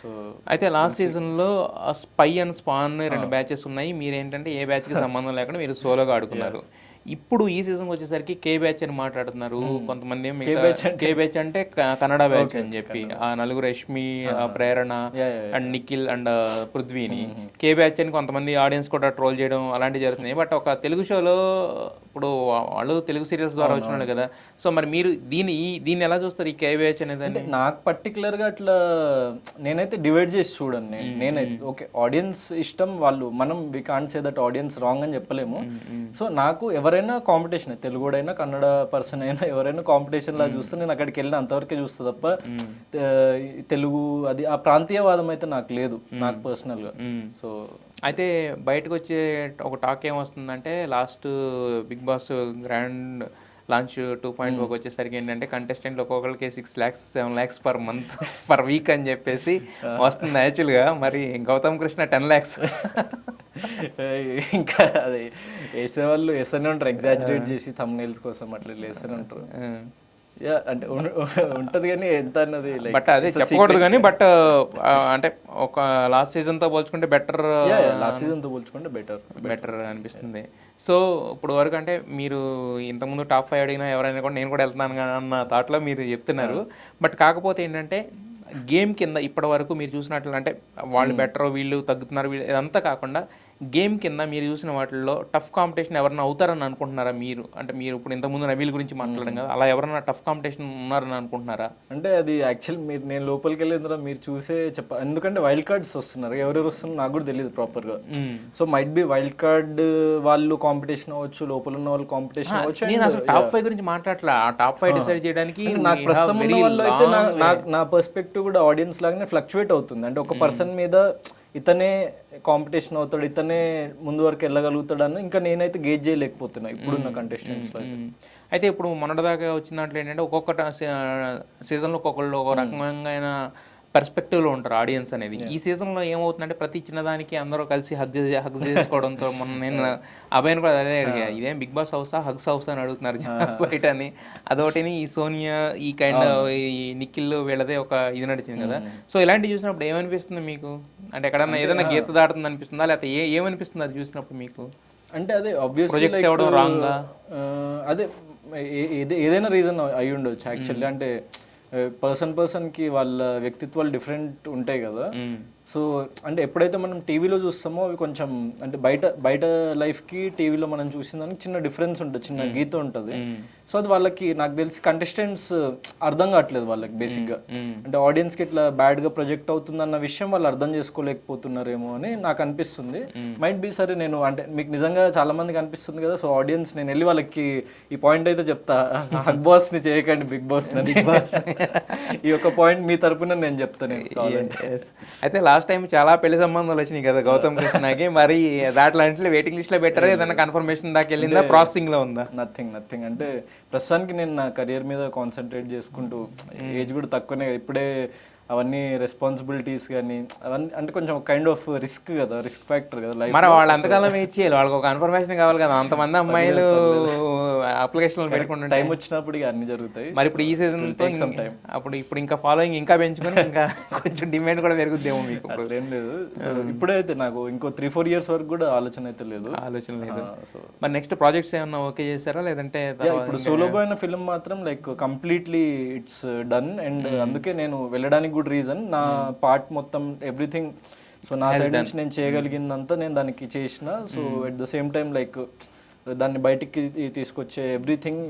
So అయితే last సీజన్లో spy and span 2 batches ఉన్నాయి. మీరేంటంటే ఏ బ్యాచ్కి సంబంధం లేకుండా మీరు సోలోగా ఆడుకున్నారు. ఇప్పుడు ఈ సీజన్కి వచ్చేసరికి కే బ్యాచ్ అని మాట్లాడుతున్నారు. కొంతమంది ఏమో కే బ్యాచ్ అంటే కన్నడ బ్యాచ్ అని చెప్పి ఆ నలుగురు రష్మి, ప్రేరణ అండ్ నిఖిల్ అండ్ పృథ్వీని కే బ్యాచ్ అని కొంతమంది ఆడియన్స్ కూడా ట్రోల్ చేయడం అలాంటివి జరుగుతున్నాయి. బట్ ఒక తెలుగు షోలో ఇప్పుడు వాళ్ళు తెలుగు సీరియల్స్ ద్వారా వచ్చిన వాళ్ళు కదా, సో మరి మీరు దీన్ని ఎలా చూస్తారు ఈ కే బ్యాచ్ అనేది? అంటే నాకు పర్టికులర్గా అట్లా నేనైతే డివైడ్ చేసి చూడను. నేనైతే ఓకే ఆడియన్స్ ఇష్టం వాళ్ళు, మనం we can't say that audience wrong అని చెప్పలేము. సో నాకు ఎవరైనా కాంపిటీషన్, తెలుగుడైనా కన్నడ పర్సన్ అయినా ఎవరైనా కాంపిటీషన్ లా చూస్తే నేను అక్కడికి వెళ్ళిన అంతవరకే చూస్తా తప్ప తెలుగు అది ఆ ప్రాంతీయవాదం అయితే నాకు లేదు, నాకు పర్సనల్గా. సో అయితే బయటకు వచ్చే ఒక టాక్ ఏమొస్తుందంటే last Bigg Boss grand launch 2.0 వచ్చేసరికి ఏంటంటే కంటెస్టెంట్లు ఒక్కొక్కరికి 6 lakhs 7 lakhs per month per week అని చెప్పేసి వస్తుంది యాక్చువల్గా. మరి గౌతమ్ కృష్ణ 10 lakhs. ఇంకా అది వేసేవాళ్ళు వేస్తూనే ఉంటారు, ఎగ్జాజరేట్ చేసి థంబ్నెయిల్స్ కోసం అట్లా వేస్తూనే ఉంటారు. అంటే ఉంటది కానీ ఎంత అన్నది బట్ అదే చెప్పకూడదు కానీ, బట్ అంటే ఒక లాస్ట్ సీజన్తో పోల్చుకుంటే బెటర్, లాస్ట్ సీజన్తో పోల్చుకుంటే బెటర్ అనిపిస్తుంది. సో ఇప్పుడు వరకు అంటే మీరు ఇంతకుముందు టాప్ 5 అడిగినా ఎవరైనా కూడా నేను కూడా వెళ్తున్నాను కానీ అన్న థాట్లో మీరు చెప్తున్నారు. బట్ కాకపోతే ఏంటంటే గేమ్ కింద ఇప్పటి వరకు మీరు చూసినట్లు అంటే వాళ్ళు బెటర్, వీళ్ళు తగ్గుతున్నారు, వీళ్ళు ఇదంతా కాకుండా గేమ్ కింద మీరు చూసిన వాటిల్లో టఫ్ కాంపిటీషన్ ఎవరన్నా అవుతారని అనుకుంటున్నారా మీరు? అంటే మీరు ఇప్పుడు ఇంతకుముందు నబీల్ గురించి మాట్లాడడం కదా, అలా ఎవరన్నా టఫ్ కాంపిటీషన్ ఉన్నారని అనుకుంటున్నారా? అంటే అది యాక్చువల్ నేను లోపలికి వెళ్ళిన తర్వాత మీరు చూసే ఎందుకంటే వైల్డ్ కార్డ్స్ వస్తున్నారు, ఎవరెవరు వస్తున్నారు నాకు కూడా తెలియదు ప్రాపర్గా. So might be wild card వాళ్ళు కాంపిటీషన్ అవ్వచ్చు, లోపల ఉన్న వాళ్ళు కాంపిటీషన్ అవ్వచ్చు. నేను అసలు టాప్ 5 గురించి మాట్లాడలే, ఆ టాప్ 5 డిసైడ్ చేయడానికి నాకు ప్రస్తుతం ఉన్న వాళ్ళు అయితే నా పర్స్పెక్టివ్ కూడా ఆడియన్స్ లాగానే ఫ్లక్చువేట్ అవుతుంది. అంటే ఒక పర్సన్ మీద ఇతనే కాంపిటీషన్ అవుతాడు, ఇతనే ముందు వరకు వెళ్ళగలుగుతాడు అని ఇంకా నేనైతే గేజ్ చేయలేకపోతున్నా ఇప్పుడున్న కంటెస్టెంట్స్లో. అయితే ఇప్పుడు మొన్నటిదాకా వచ్చిన దాంట్లో ఏంటంటే ఒక్కొక్క సీజన్లో ఒక్కొక్కళ్ళు ఒక రకమైన పర్స్పెక్టివ్లో ఉంటారు ఆడియన్స్ అనేది. ఈ సీజన్లో ఏమవుతుందంటే ప్రతి చిన్నదానికి అందరూ కలిసి హగ్ చేసుకోవడంతో మొన్న నేను అబ్బాయిని కూడా అదే అడిగా, ఇదేం బిగ్ బాస్ హౌసా హగ్స్ హౌస్ అని అడుగుతున్నారు బయట అని. అదొకటిని ఈ సోనియా ఈ కైండ్ ఈ నిఖిల్ వీళ్ళదే ఒక ఇది నడిచింది కదా. సో ఇలాంటివి చూసినప్పుడు ఏమనిపిస్తుంది మీకు? అంటే ఎక్కడన్నా ఏదైనా గీత దాటుతుంది అనిపిస్తుందా, లేకపోతే ఏమనిపిస్తుంది అది చూసినప్పుడు మీకు? అంటే అదే ఆబ్వియస్లీ అదే ఏదైనా రీజన్ అయి ఉండొచ్చు యాక్చువల్లీ. అంటే పర్సన్కి వాళ్ళ వ్యక్తిత్వాలు డిఫరెంట్ ఉంటాయి కదా. సో అంటే ఎప్పుడైతే మనం టీవీలో చూస్తామో అవి కొంచెం అంటే బయట లైఫ్కి టీవీలో మనం చూసిన దానికి చిన్న డిఫరెన్స్ ఉంటుంది, చిన్న గీత ఉంటుంది. సో అది వాళ్ళకి నాకు తెలిసి కంటెస్టెంట్స్ అర్థం కావట్లేదు వాళ్ళకి బేసిక్గా. అంటే ఆడియన్స్కి ఇట్లా బ్యాడ్గా ప్రొజెక్ట్ అవుతుంది అన్న విషయం వాళ్ళు అర్థం చేసుకోలేకపోతున్నారేమో అని నాకు అనిపిస్తుంది. మైట్ బి సరే, నేను అంటే మీకు నిజంగా చాలా మందికి అనిపిస్తుంది కదా. సో ఆడియన్స్ నేను వెళ్ళి వాళ్ళకి ఈ పాయింట్ అయితే చెప్తా, హగ్ బాస్ని చేయకండి బిగ్ బాస్ ఈ ఒక పాయింట్ మీ తరపున నేను చెప్తాను. అయితే లాస్ట్ టైం చాలా పెళ్లి సంబంధాలు వచ్చినాయి కదా గౌతమ్ కృష్ణకి, మరి దాంట్లో వెయిటింగ్ లిస్ట్ లో పెట్టారా, ఏదైనా కన్ఫర్మేషన్ దాకా వెళ్ళిందా, ప్రాసెసింగ్ లో ఉందా? నథింగ్. అంటే ప్రస్తుతానికి నేను నా కెరియర్ మీద కాన్సన్ట్రేట్ చేసుకుంటూ, ఏజ్ కూడా తక్కువనే, ఇప్పుడే అవన్నీ రెస్పాన్సిబిలిటీస్ కానీ అవన్నీ అంటే కొంచెం కైండ్ ఆఫ్ రిస్క్ కదా, రిస్క్ ఫ్యాక్టర్ కదా లైఫ్. మరి వాళ్ళు ఎంతకాలం వెయిట్ చేయాలి, వాళ్ళకి ఒక కన్ఫర్మేషన్ కావాలి కదా. అంతమంది అమ్మాయిలు అప్లికేషన్ పెట్టుకుంటే టైం వచ్చినప్పుడు అన్ని జరుగుతాయి. మరి ఇప్పుడు ఈ సీజన్ ఇప్పుడు ఇంకా ఫాలోయింగ్ ఇంకా పెంచుకొని ఇంకా కొంచెం డిమాండ్ కూడా పెరుగుద్దేమో మీకు? ఏం లేదు ఇప్పుడైతే, నాకు ఇంకో 3-4 years వరకు కూడా ఆలోచన లేదు. మరి నెక్స్ట్ ప్రాజెక్ట్స్ ఏమన్నా ఓకే చేశారా, లేదంటే ఇప్పుడు సోలోగా అయిన ఫిల్మ్ మాత్రం like completely it's done. And అందుకే నేను వెళ్ళడానికి గుడ్ రీజన్, నా పార్ట్ మొత్తం ఎవ్రీథింగ్. సో నా సైడ్ నుంచి నేను చేయగలిగిందంతా నేను దానికి చేసిన. So at the same time like దాన్ని బయటికి తీసుకొచ్చే ఎవ్రీథింగ్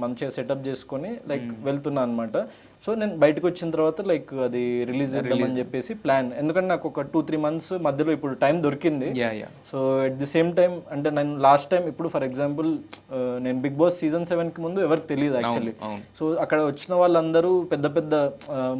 మంచిగా సెటప్ చేసుకొని లైక్ వెళ్తున్నా అనమాట. సో నేను బయటకు వచ్చిన తర్వాత లైక్ అది రిలీజ్ చేద్దామని చెప్పేసి ప్లాన్. ఎందుకంటే నాకు ఒక 2-3 months మధ్యలో ఇప్పుడు టైం దొరికింది. So at the same time అంటే నేను లాస్ట్ టైం ఇప్పుడు ఫర్ ఎగ్జాంపుల్ నేను బిగ్ బాస్ సీజన్ 7కి ముందు ఎవరికి తెలియదు యాక్చువల్లీ. సో అక్కడ వచ్చిన వాళ్ళందరూ పెద్ద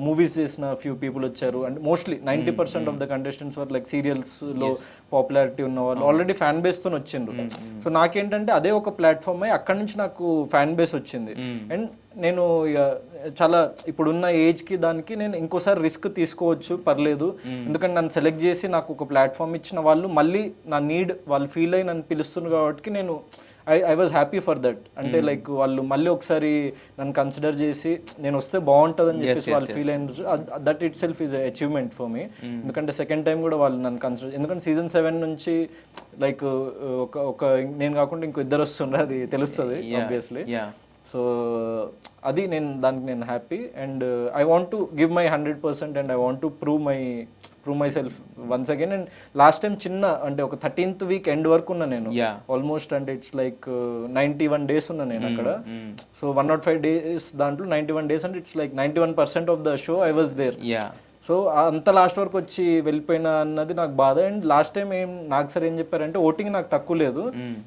మూవీస్ చేసిన ఫ్యూ పీపుల్ వచ్చారు. And mostly 90% of the contestants were like సీరియల్స్లో పాపులారిటీ ఉన్న వాళ్ళు, ఆల్రెడీ ఫ్యాన్ బేస్తో వచ్చిండ్రు. సో నాకేంటంటే అదే ఒక ప్లాట్ఫామ్ అయ్యి అక్కడ నుంచి నాకు ఫ్యాన్ బేస్ వచ్చింది. అండ్ నేను ఇక చాలా ఇప్పుడున్న ఏజ్కి దానికి నేను ఇంకోసారి రిస్క్ తీసుకోవచ్చు, పర్లేదు. ఎందుకంటే నన్ను సెలెక్ట్ చేసి నాకు ఒక ప్లాట్ఫామ్ ఇచ్చిన వాళ్ళు మళ్ళీ నా నీడ్ వాళ్ళు ఫీల్ అయ్యి నన్ను పిలుస్తున్నారు కాబట్టి నేను I was happy for that. అంటే లైక్ వాళ్ళు మళ్ళీ ఒకసారి నన్ను కన్సిడర్ చేసి నేను వస్తే బాగుంటుంది అని చెప్పేసి వాళ్ళు ఫీల్ అయిన that it self is achievement for me. ఎందుకంటే సెకండ్ టైం కూడా వాళ్ళు నన్ను కన్సిడర్, ఎందుకంటే సీజన్ 7 నుంచి లైక్ ఒక నేను కాకుండా ఇంకో ఇద్దరు వస్తుండ్రు, అది తెలుస్తుంది ఆబ్వియస్లీ. సో అది దానికి నేను happy and I want to give my 100% and I want to prove my self once again. And last time అంటే ఒక 13th వీక్ ఎండ్ వరకు ఉన్నా నేను ఆల్మోస్ట్, అంటే ఇట్స్ లైక్ 91 days ఉన్నా నేను అక్కడ. సో 105 days దాంట్లో 91 days అంటే it's like 91% of the show I was there. So అంత లాస్ట్ వరకు వచ్చి వెళ్ళిపోయినా అన్నది నాకు బాధ. అండ్ లాస్ట్ టైం నాకు సార్ ఏం చెప్పారంటే ఓటింగ్ నాకు తక్కువ లేదు,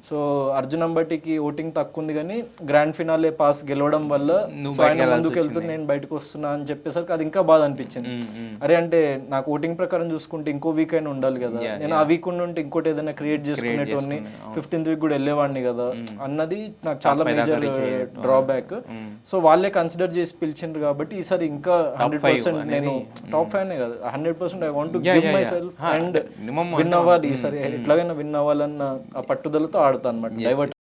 సో అర్జున్ అంబటికి ఓటింగ్ తక్కువ ఉంది కానీ గ్రాండ్ ఫినాలే పాస్ గెలవడం వల్ల ఆయన ముందుకు వెళ్తున్నా నేను బయటకు వస్తున్నా అని చెప్పేసరికి అది ఇంకా బాధ అనిపించింది. అరే అంటే నాకు ఓటింగ్ ప్రకారం చూసుకుంటే ఇంకో వీక్ అయినా ఉండాలి కదా, నేను ఆ వీక్ ఉంటే ఇంకోటి ఏదైనా క్రియేట్ చేసుకునేటోని 15th వీక్ కూడా వెళ్ళేవాడిని కదా అన్నది నాకు చాలా మేజర్ డ్రాబ్యాక్. సో వాళ్ళే కన్సిడర్ చేసి పిలిచిండ్రు కాబట్టి ఈసారి ఇంకా 100% నేను టాప్ 5 కాదు 100% I want to give my self and win అవ్వాలి ఈసారి, ఎట్లాగైనా విన్ అవ్వాలన్న ఆ పట్టుదలతో ఆడతాను అనమాట, డైవర్ట్